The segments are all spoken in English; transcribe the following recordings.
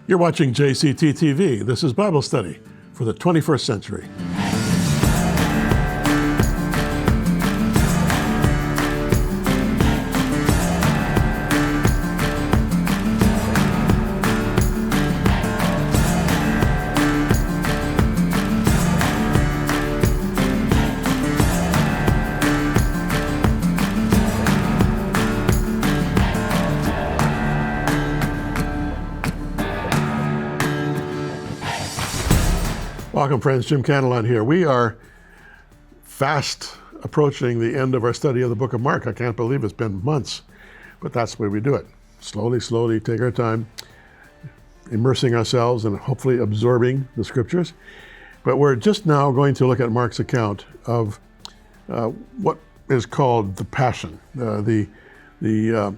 You're watching JCT TV. This is Bible Study for the 21st century. Welcome, friends. Jim Cantelon here. We are fast approaching the end of our study of the book of Mark. I can't believe it's been months, but that's the way we do it. Slowly, take our time, immersing ourselves and hopefully absorbing the scriptures. But we're just now going to look at Mark's account of what is called the Passion, the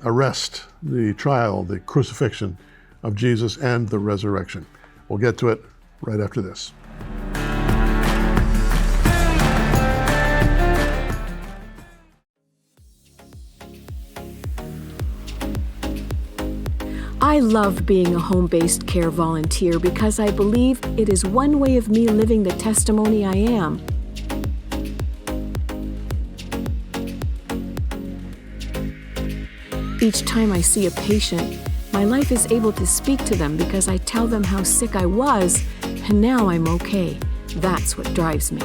arrest, the trial, the crucifixion of Jesus and the resurrection. We'll get to it right after this. I love being a home-based care volunteer because I believe it is one way of me living the testimony I am. Each time I see a patient, my life is able to speak to them because I tell them how sick I was, and now I'm okay. That's what drives me.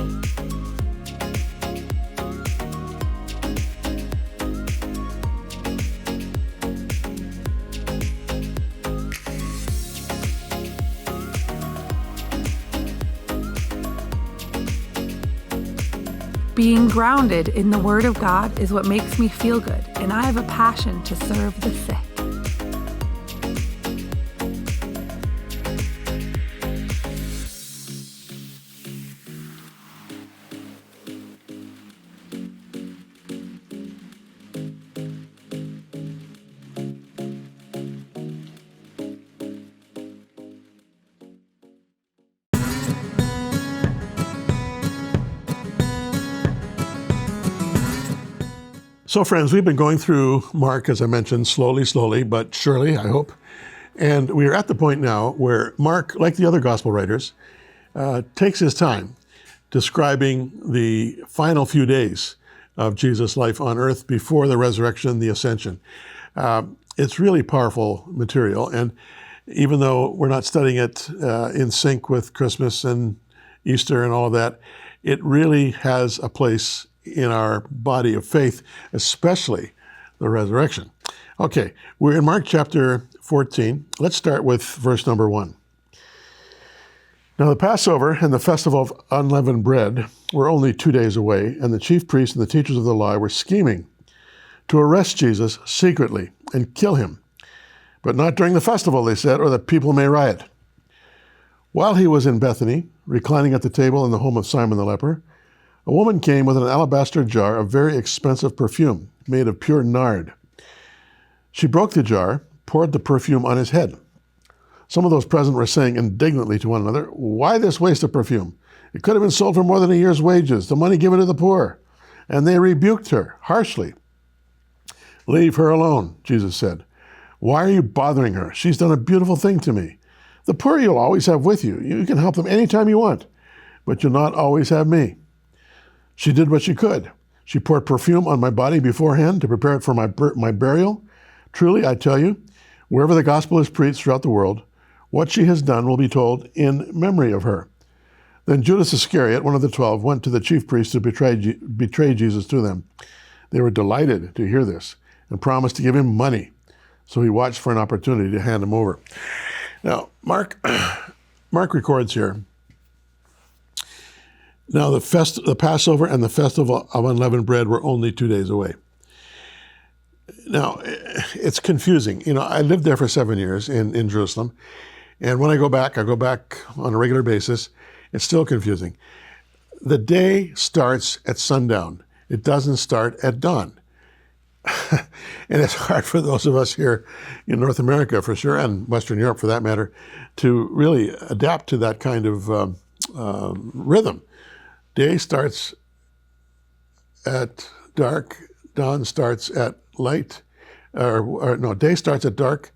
Being grounded in the Word of God is what makes me feel good, and I have a passion to serve the sick. So friends, we've been going through Mark, as I mentioned, slowly, but surely, I hope. And we are at the point now where Mark, like the other gospel writers, takes his time describing the final few days of Jesus' life on earth before the resurrection, the ascension. It's really powerful material. And even though we're not studying it in sync with Christmas and Easter and all of that, it really has a place in our body of faith, especially the resurrection. Okay, we're in Mark chapter 14. Let's start with verse number 1. Now the Passover and the festival of unleavened bread were only 2 days away, and the chief priests and the teachers of the law were scheming to arrest Jesus secretly and kill him. But not during the festival, they said, or the people may riot. While he was in Bethany, reclining at the table in the home of Simon the leper, a woman came with an alabaster jar of very expensive perfume made of pure nard. She broke the jar, poured the perfume on his head. Some of those present were saying indignantly to one another, "Why this waste of perfume? It could have been sold for more than a year's wages, the money given to the poor." And they rebuked her harshly. "Leave her alone," Jesus said. "Why are you bothering her? She's done a beautiful thing to me. The poor you'll always have with you. You can help them anytime you want, but you'll not always have me." She did what she could. She poured perfume on my body beforehand to prepare it for my burial. Truly, I tell you, wherever the gospel is preached throughout the world, what she has done will be told in memory of her. Then Judas Iscariot, one of the 12, went to the chief priests to betray Jesus to them. They were delighted to hear this and promised to give him money. So he watched for an opportunity to hand him over. Now, Mark records here, now the Passover and the festival of unleavened bread were only 2 days away. Now, it's confusing. You know, I lived there for 7 years in Jerusalem, and when I go back on a regular basis. It's still confusing. The day starts at sundown. It doesn't start at dawn. And it's hard for those of us here in North America, for sure, and Western Europe for that matter, to really adapt to that kind of rhythm. Day starts at dark, dawn starts at light, day starts at dark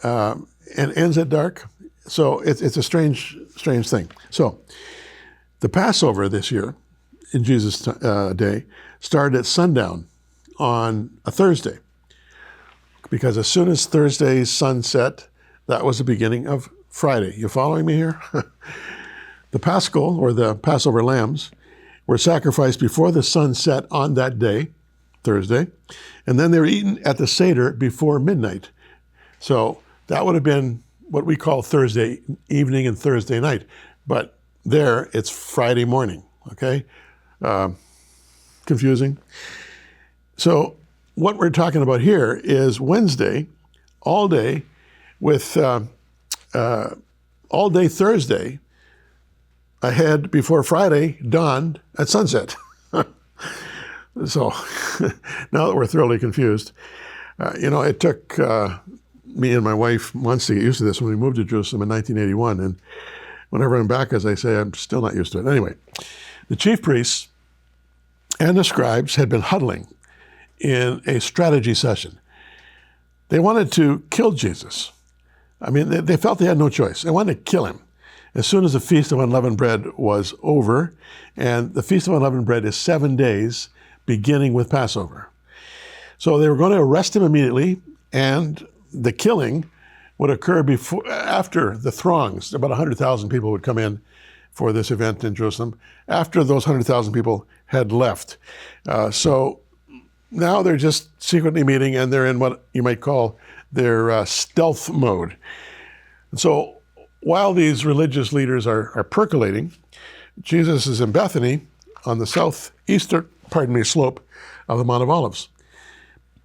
and ends at dark. So it's a strange thing. So the Passover this year, in Jesus' day, started at sundown on a Thursday. Because as soon as Thursday's sun set, that was the beginning of Friday. You following me here? The Paschal, or the Passover lambs, were sacrificed before the sun set on that day, Thursday, and then they were eaten at the Seder before midnight. So that would have been what we call Thursday evening and Thursday night. But there, it's Friday morning, okay? Confusing. So what we're talking about here is Wednesday, all day, with all day Thursday ahead before Friday dawned at sunset. So now that we're thoroughly confused, it took me and my wife months to get used to this when we moved to Jerusalem in 1981. And whenever I'm back, as I say, I'm still not used to it. Anyway, the chief priests and the scribes had been huddling in a strategy session. They wanted to kill Jesus. I mean, they felt they had no choice. They wanted to kill him as soon as the Feast of Unleavened Bread was over. And the Feast of Unleavened Bread is 7 days, beginning with Passover. So they were going to arrest him immediately, and the killing would occur after the throngs. About 100,000 people would come in for this event in Jerusalem, after those 100,000 people had left. So now they're just secretly meeting, and they're in what you might call their stealth mode. And so while these religious leaders are percolating, Jesus is in Bethany on the southeastern slope of the Mount of Olives.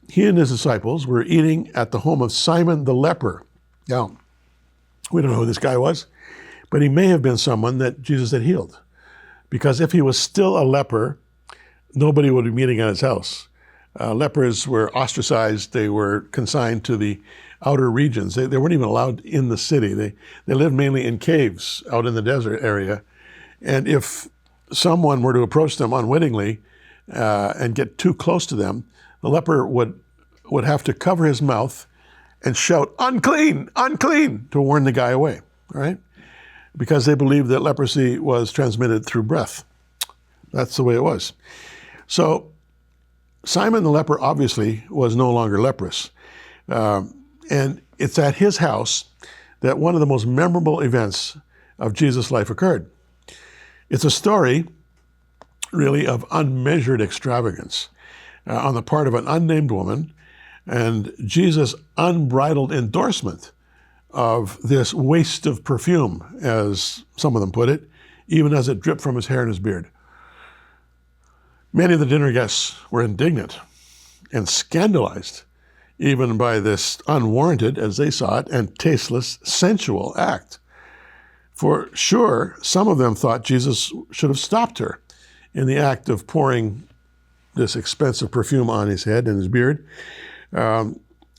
He and his disciples were eating at the home of Simon the leper. Now, we don't know who this guy was, but he may have been someone that Jesus had healed. Because if he was still a leper, nobody would be meeting at his house. Lepers were ostracized. They were consigned to the outer regions. They weren't even allowed in the city. They lived mainly in caves out in the desert area. And if someone were to approach them unwittingly and get too close to them, the leper would have to cover his mouth and shout, "Unclean, unclean," to warn the guy away, all right? Because they believed that leprosy was transmitted through breath. That's the way it was. So Simon the leper obviously was no longer leprous. And it's at his house that one of the most memorable events of Jesus' life occurred. It's a story, really, of unmeasured extravagance on the part of an unnamed woman, and Jesus' unbridled endorsement of this waste of perfume, as some of them put it, even as it dripped from his hair and his beard. Many of the dinner guests were indignant and scandalized even by this unwarranted, as they saw it, and tasteless, sensual act. For sure, some of them thought Jesus should have stopped her in the act of pouring this expensive perfume on his head and his beard.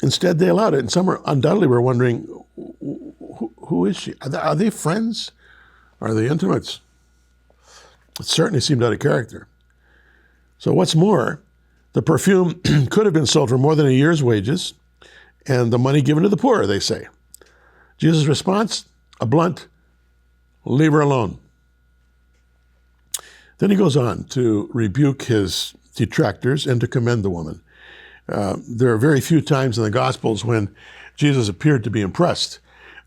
Instead, they allowed it, and some undoubtedly were wondering, who is she? Are they friends? Are they intimates? It certainly seemed out of character. So what's more, the perfume could have been sold for more than a year's wages and the money given to the poor, they say. Jesus' response, a blunt, "Leave her alone." Then he goes on to rebuke his detractors and to commend the woman. There are very few times in the Gospels when Jesus appeared to be impressed.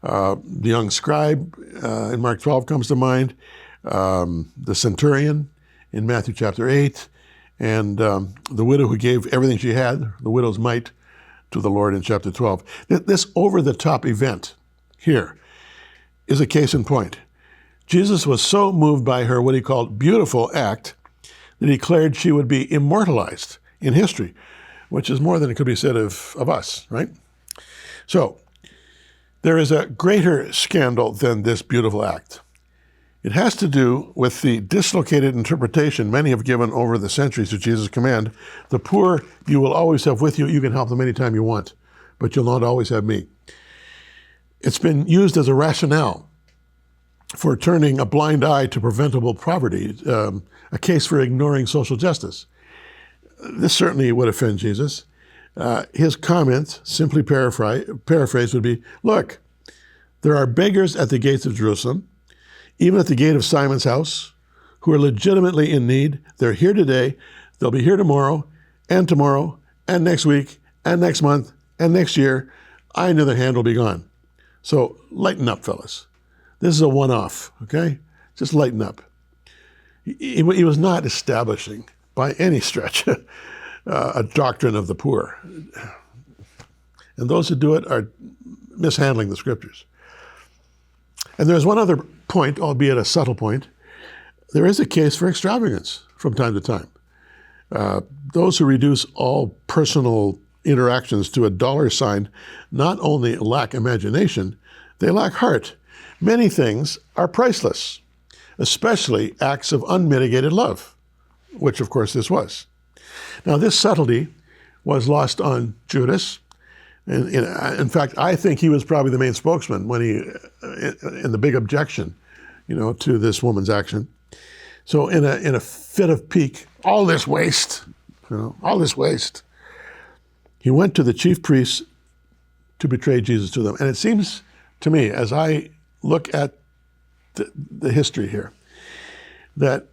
The young scribe in Mark 12 comes to mind, the centurion in Matthew chapter 8, and the widow who gave everything she had, the widow's mite, to the Lord in chapter 12. This over-the-top event here is a case in point. Jesus was so moved by her, what he called beautiful act, that he declared she would be immortalized in history, which is more than it could be said of us, right? So, there is a greater scandal than this beautiful act. It has to do with the dislocated interpretation many have given over the centuries to Jesus' command, "The poor you will always have with you. You can help them anytime you want, but you'll not always have me." It's been used as a rationale for turning a blind eye to preventable poverty, a case for ignoring social justice. This certainly would offend Jesus. His comment, simply paraphrased, would be, look, There are beggars at the gates of Jerusalem, even at the gate of Simon's house, who are legitimately in need. They're here today, they'll be here tomorrow, and next week, and next month, and next year. I know their hand will be gone. So lighten up, fellas. This is a one-off, okay? Just lighten up. He was not establishing, by any stretch, a doctrine of the poor. And those who do it are mishandling the scriptures. And there's one other point, albeit a subtle point. There is a case for extravagance from time to time. Those who reduce all personal interactions to a dollar sign not only lack imagination, they lack heart. Many things are priceless, especially acts of unmitigated love, which of course this was. Now this subtlety was lost on Judas. And in fact, I think he was probably the main spokesman when in the big objection, to this woman's action. So in a fit of pique, all this waste, he went to the chief priests to betray Jesus to them. And it seems to me, as I look at the history here, that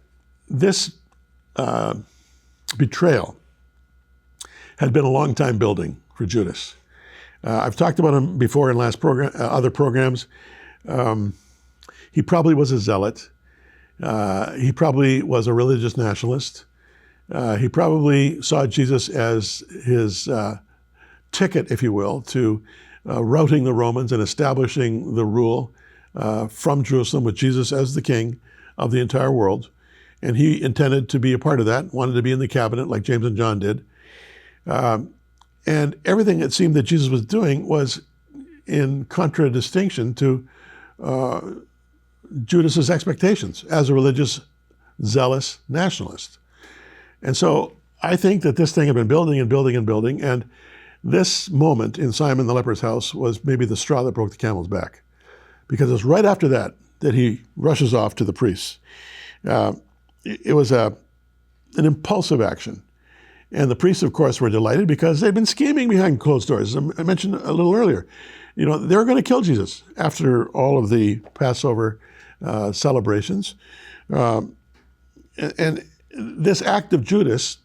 this betrayal had been a long time building for Judas. I've talked about him before in other programs. He probably was a zealot. He probably was a religious nationalist. He probably saw Jesus as his ticket, if you will, to routing the Romans and establishing the rule from Jerusalem with Jesus as the king of the entire world. And he intended to be a part of that, wanted to be in the cabinet like James and John did. And everything it seemed that Jesus was doing was in contradistinction to Judas's expectations as a religious, zealous nationalist. And so I think that this thing had been building and building and building, and this moment in Simon the leper's house was maybe the straw that broke the camel's back, because it's right after that he rushes off to the priests. It was an impulsive action. And the priests, of course, were delighted because they'd been scheming behind closed doors. As I mentioned a little earlier, they were going to kill Jesus after all of the Passover celebrations. And this act of Judas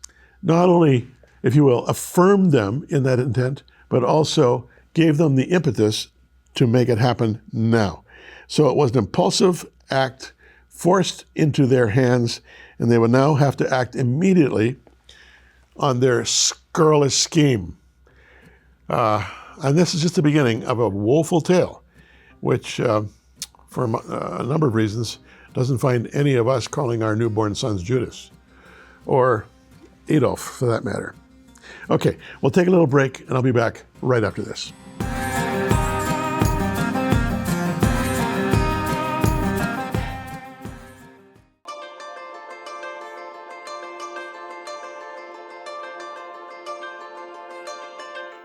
not only, if you will, affirmed them in that intent, but also gave them the impetus to make it happen now. So it was an impulsive act forced into their hands, and they would now have to act immediately on their scurrilous scheme. And this is just the beginning of a woeful tale, which, for a number of reasons, doesn't find any of us calling our newborn sons Judas, or Adolf, for that matter. Okay, we'll take a little break, and I'll be back right after this.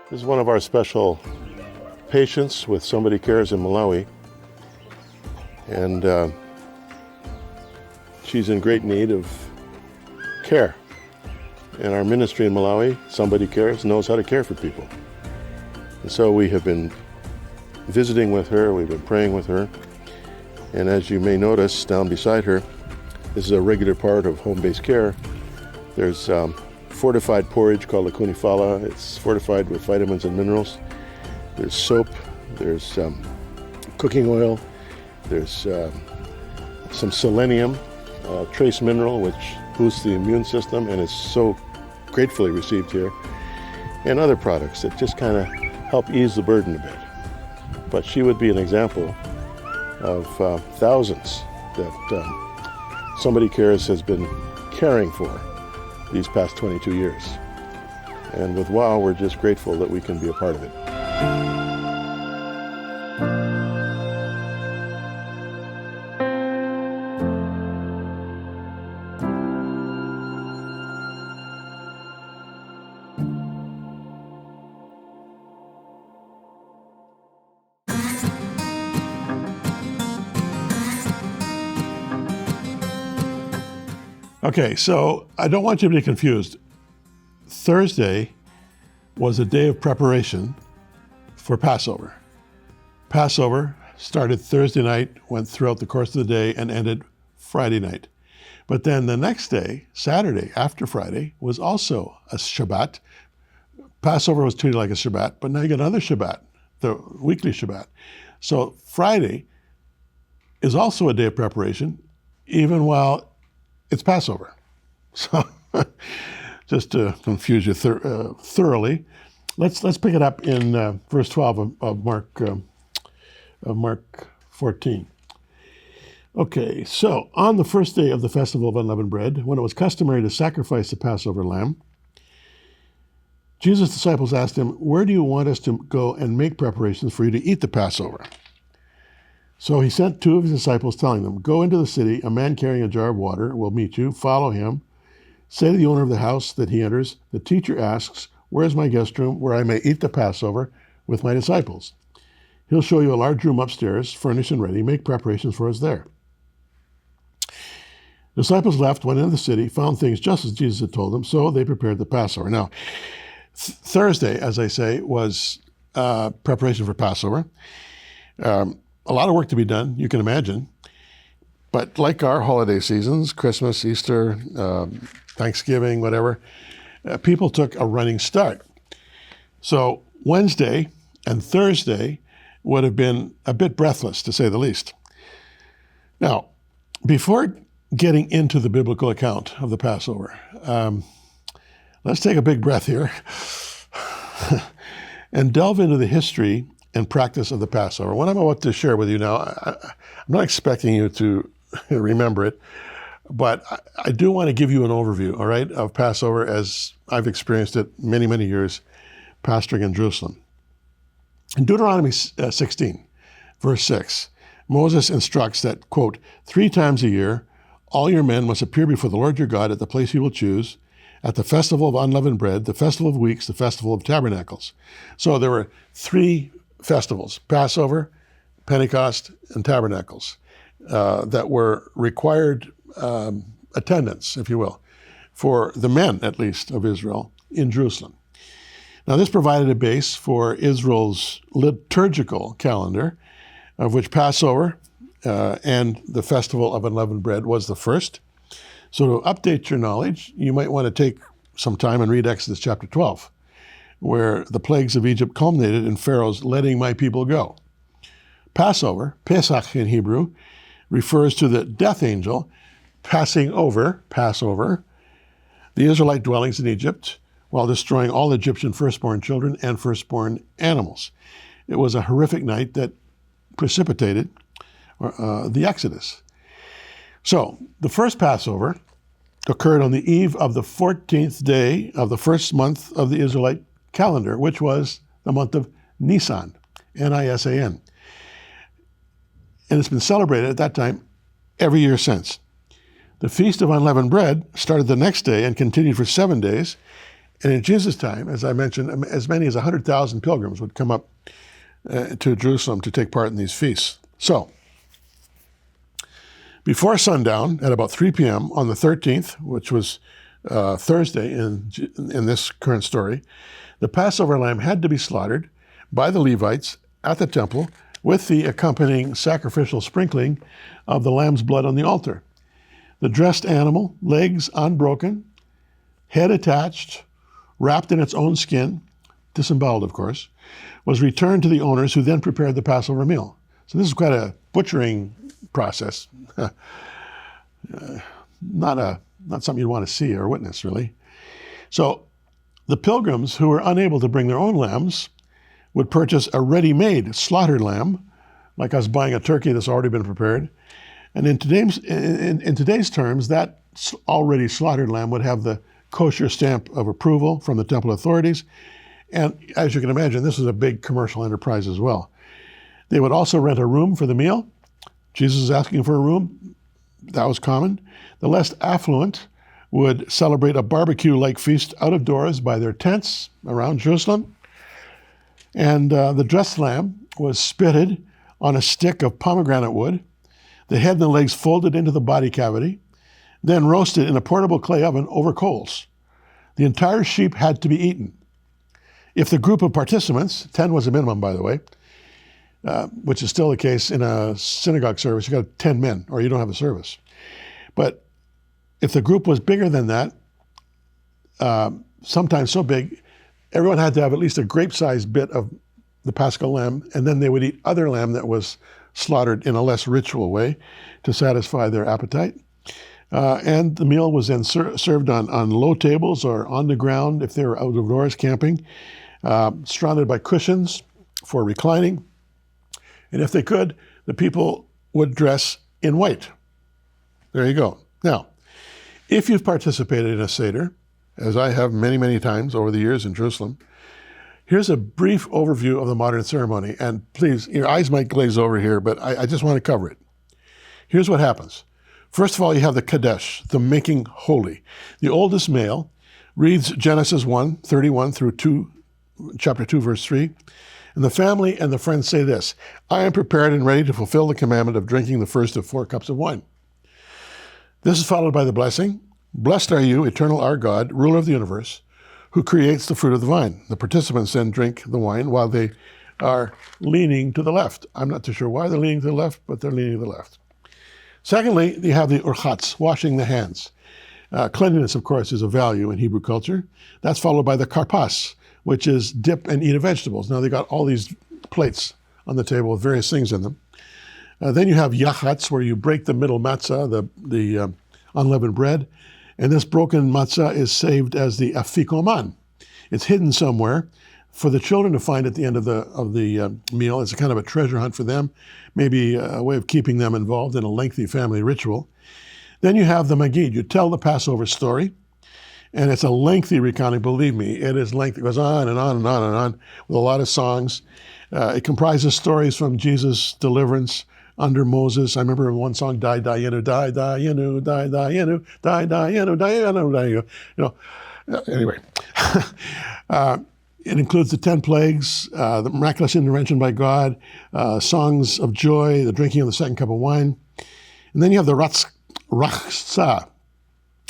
This is one of our special patients with Somebody Cares in Malawi. And she's in great need of care. And our ministry in Malawi, Somebody Cares, knows how to care for people. And so we have been visiting with her, we've been praying with her. And as you may notice down beside her, this is a regular part of home-based care. There's fortified porridge called la kunifala. It's fortified with vitamins and minerals. There's soap, there's cooking oil, there's some selenium, trace mineral, which boosts the immune system and is so gratefully received here, and other products that just kind of help ease the burden a bit. But she would be an example of thousands that Somebody Cares has been caring for these past 22 years. And with WOW, we're just grateful that we can be a part of it. Okay, so I don't want you to be confused. Thursday was a day of preparation for Passover. Passover started Thursday night, went throughout the course of the day, and ended Friday night. But then the next day, Saturday, after Friday, was also a Shabbat. Passover was treated like a Shabbat, but now you get another Shabbat, the weekly Shabbat. So Friday is also a day of preparation, even while it's Passover. So just to confuse you thoroughly, let's pick it up in verse 12 of Mark 14. Okay, so on the first day of the festival of unleavened bread, when it was customary to sacrifice the Passover lamb, Jesus' disciples asked him, "Where do you want us to go and make preparations for you to eat the Passover?" So he sent two of his disciples, telling them, "Go into the city, a man carrying a jar of water will meet you, follow him. Say to the owner of the house that he enters, 'The teacher asks, where is my guest room where I may eat the Passover with my disciples?' He'll show you a large room upstairs, furnished and ready. Make preparations for us there." The disciples left, went into the city, found things just as Jesus had told them, so they prepared the Passover. Now, Thursday, as I say, was preparation for Passover. A lot of work to be done, you can imagine. But like our holiday seasons, Christmas, Easter, Thanksgiving, whatever, people took a running start. So Wednesday and Thursday would have been a bit breathless, to say the least. Now, before getting into the biblical account of the Passover, let's take a big breath here and delve into the history and practice of the Passover. What I'm about to share with you now, I'm not expecting you to remember it, but I do want to give you an overview, all right, of Passover as I've experienced it many, many years pastoring in Jerusalem. In Deuteronomy 16, verse 6, Moses instructs that, quote, 3 times a year, all your men must appear before the Lord your God at the place he will choose, at the festival of unleavened bread, the festival of weeks, the festival of tabernacles. So there were 3 festivals, Passover, Pentecost, and Tabernacles, that were required attendance, if you will, for the men, at least, of Israel in Jerusalem. Now, this provided a base for Israel's liturgical calendar, of which Passover and the festival of unleavened bread was the first. So to update your knowledge, you might want to take some time and read Exodus chapter 12, where the plagues of Egypt culminated in Pharaoh's letting my people go. Passover, Pesach in Hebrew, refers to the death angel passing over, Passover, the Israelite dwellings in Egypt while destroying all Egyptian firstborn children and firstborn animals. It was a horrific night that precipitated the Exodus. So the first Passover occurred on the eve of the 14th day of the first month of the Israelite calendar, which was the month of Nisan, Nisan. And it's been celebrated at that time every year since. The Feast of Unleavened Bread started the next day and continued for 7 days. And in Jesus' time, as I mentioned, as many as 100,000 pilgrims would come up to Jerusalem to take part in these feasts. So, before sundown, at about 3 p.m. on the 13th, which was Thursday in this current story, the Passover lamb had to be slaughtered by the Levites at the temple with the accompanying sacrificial sprinkling of the lamb's blood on the altar. The dressed animal, legs unbroken, head attached, wrapped in its own skin, disemboweled of course, was returned to the owners, who then prepared the Passover meal. So this is quite a butchering process. Not something you'd want to see or witness, really. So the pilgrims who were unable to bring their own lambs would purchase a ready-made slaughtered lamb, like us buying a turkey that's already been prepared. And in today's terms, that already slaughtered lamb would have the kosher stamp of approval from the temple authorities. And as you can imagine, this was a big commercial enterprise as well. They would also rent a room for the meal. Jesus is asking for a room. That was common. The less affluent would celebrate a barbecue-like feast out of doors by their tents around Jerusalem. And the dressed lamb was spitted on a stick of pomegranate wood, the head and the legs folded into the body cavity, then roasted in a portable clay oven over coals. The entire sheep had to be eaten. If the group of participants, 10 was a minimum by the way, which is still the case in a synagogue service. You got 10 men, or you don't have a service. But if the group was bigger than that, sometimes so big, everyone had to have at least a grape-sized bit of the Paschal lamb, and then they would eat other lamb that was slaughtered in a less ritual way to satisfy their appetite. And the meal was then served on low tables or on the ground if they were out of doors camping, surrounded by cushions for reclining. And if they could, the people would dress in white. There you go. Now, if you've participated in a Seder, as I have many, many times over the years in Jerusalem, here's a brief overview of the modern ceremony. And please, your eyes might glaze over here, but I just want to cover it. Here's what happens. First of all, you have the Kadesh, the making holy. The oldest male reads Genesis 1:31 through chapter 2, verse 3. And the family and the friends say this: I am prepared and ready to fulfill the commandment of drinking the first of 4 cups of wine. This is followed by the blessing. Blessed are you, eternal our God, ruler of the universe, who creates the fruit of the vine. The participants then drink the wine while they are leaning to the left. I'm not too sure why they're leaning to the left, but they're leaning to the left. Secondly, you have the urchatz, washing the hands. Cleanliness, of course, is a value in Hebrew culture. That's followed by the karpas, which is dip and eat of vegetables. Now they got all these plates on the table with various things in them. Then you have yachatz, where you break the middle matzah, the unleavened bread. And this broken matzah is saved as the afikoman. It's hidden somewhere for the children to find at the end of the meal. It's a kind of a treasure hunt for them, maybe a way of keeping them involved in a lengthy family ritual. Then you have the Magid. You tell the Passover story, and it's a lengthy recounting. Believe me, it is lengthy. It goes on and on and on and on with a lot of songs. It comprises stories from Jesus' deliverance under Moses. I remember one song, Die, Dayenu, Die, Dayenu, Die, Dayenu, Die, Dayenu, Dayenu, Dayenu. You know, anyway. It includes the 10 plagues, the miraculous intervention by God, songs of joy, the drinking of the second cup of wine. And then you have the rachsa,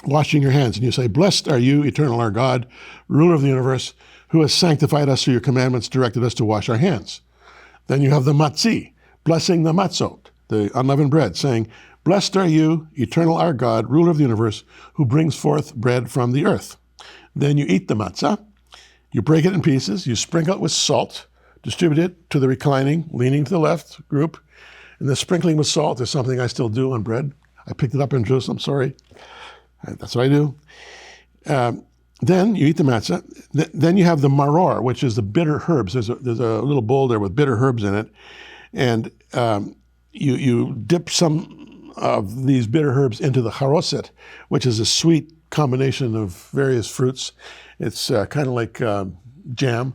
washing your hands. And you say, blessed are you, eternal our God, ruler of the universe, who has sanctified us through your commandments, directed us to wash our hands. Then you have the matzi, blessing the matzot, the unleavened bread, saying, blessed are you, eternal our God, ruler of the universe, who brings forth bread from the earth. Then you eat the matzah. You break it in pieces, you sprinkle it with salt, distribute it to the reclining, leaning to the left group. And the sprinkling with salt is something I still do on bread. I picked it up in Jerusalem, sorry. That's what I do. Then you eat the matzah. Then you have the maror, which is the bitter herbs. There's a little bowl there with bitter herbs in it. And you dip some of these bitter herbs into the charoset, which is a sweet combination of various fruits. It's kind of like jam.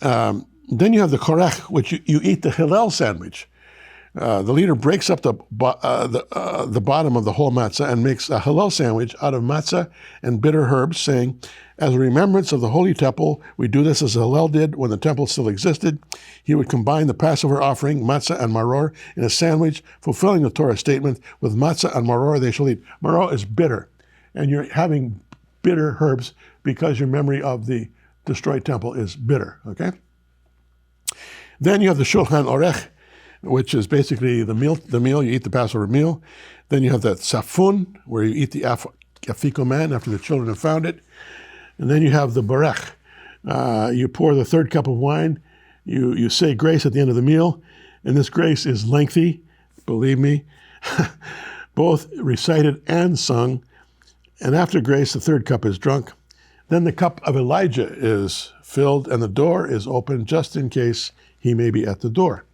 Then you have the korech, which you eat the Hillel sandwich. The leader breaks up the bottom of the whole matzah and makes a Hillel sandwich out of matzah and bitter herbs, saying, as a remembrance of the holy temple, we do this as Hillel did when the temple still existed. He would combine the Passover offering, matzah and maror, in a sandwich, fulfilling the Torah statement, with matzah and maror they shall eat. Maror is bitter, and you're having bitter herbs because your memory of the destroyed temple is bitter, okay? Then you have the Shulchan Orech, which is basically the meal, you eat the Passover meal. Then you have the Safun, where you eat the afikoman after the children have found it. And then you have the Barech. You pour the third cup of wine. You say grace at the end of the meal. And this grace is lengthy, believe me, both recited and sung. And after grace, the third cup is drunk. Then the cup of Elijah is filled, and the door is open just in case he may be at the door.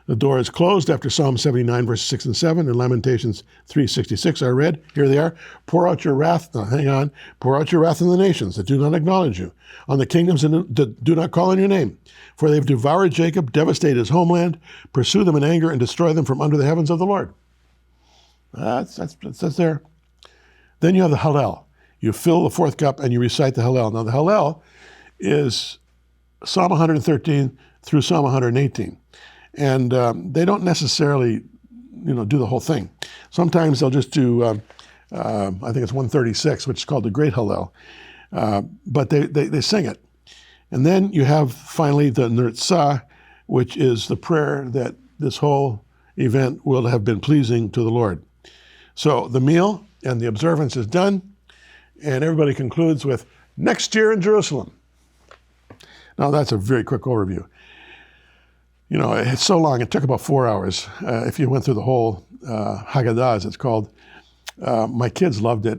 The door is closed after Psalm 79, verses 6 and 7, and Lamentations 3:66 are read. Here they are. Pour out your wrath. Now, hang on. Pour out your wrath on the nations that do not acknowledge you, on the kingdoms that do not call on your name. For they've devoured Jacob, devastated his homeland. Pursue them in anger and destroy them from under the heavens of the Lord. That's there. Then you have the Hallel. You fill the fourth cup and you recite the Hallel. Now, the Hallel is Psalm 113 through Psalm 118. And they don't necessarily, do the whole thing. Sometimes they'll just do, I think it's 136, which is called the Great Hallel. But they sing it. And then you have finally the Nirtzah, which is the prayer that this whole event will have been pleasing to the Lord. So the meal and the observance is done, and everybody concludes with, next year in Jerusalem. Now that's a very quick overview. You know, it's so long, it took about 4 hours. If you went through the whole Haggadah, as it's called. My kids loved it,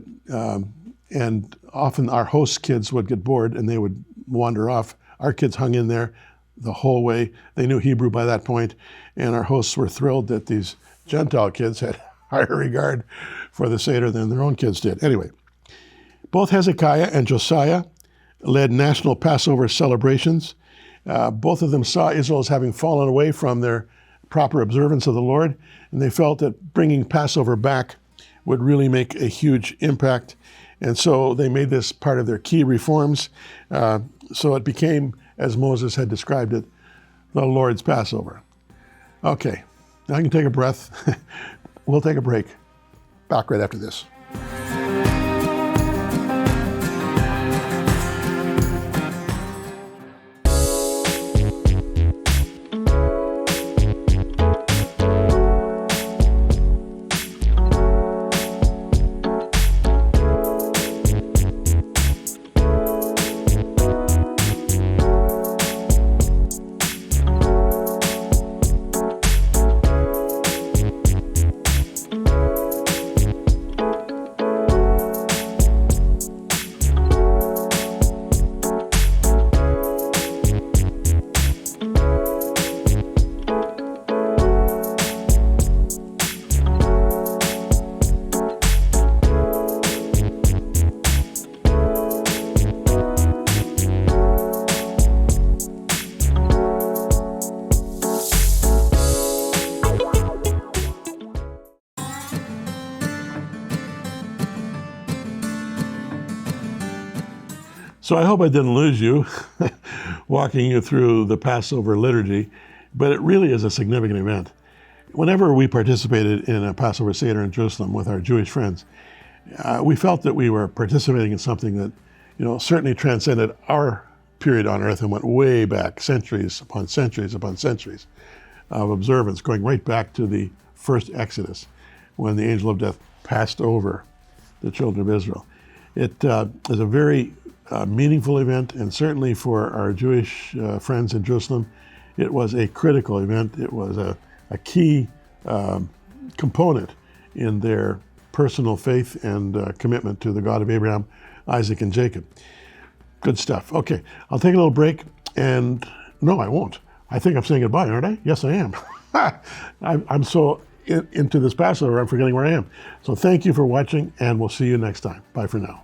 and often our host kids would get bored and they would wander off. Our kids hung in there the whole way. They knew Hebrew by that point, and our hosts were thrilled that these Gentile kids had higher regard for the Seder than their own kids did. Anyway, both Hezekiah and Josiah led national Passover celebrations. Both of them saw Israel as having fallen away from their proper observance of the Lord, and they felt that bringing Passover back would really make a huge impact. And so they made this part of their key reforms. So it became, as Moses had described it, the Lord's Passover. Okay, now you can take a breath. We'll take a break. Back right after this. So I hope I didn't lose you walking you through the Passover liturgy, but it really is a significant event. Whenever we participated in a Passover Seder in Jerusalem with our Jewish friends, we felt that we were participating in something that, certainly transcended our period on earth and went way back, centuries upon centuries upon centuries of observance, going right back to the first Exodus, when the angel of death passed over the children of Israel. It is a very meaningful event, and certainly for our Jewish friends in Jerusalem, it was a critical event. It was a key component in their personal faith and commitment to the God of Abraham, Isaac, and Jacob. Good stuff. Okay, I'll take a little break, and no, I won't. I think I'm saying goodbye, aren't I? Yes, I am. I'm so into this Passover, I'm forgetting where I am. So thank you for watching, and we'll see you next time. Bye for now.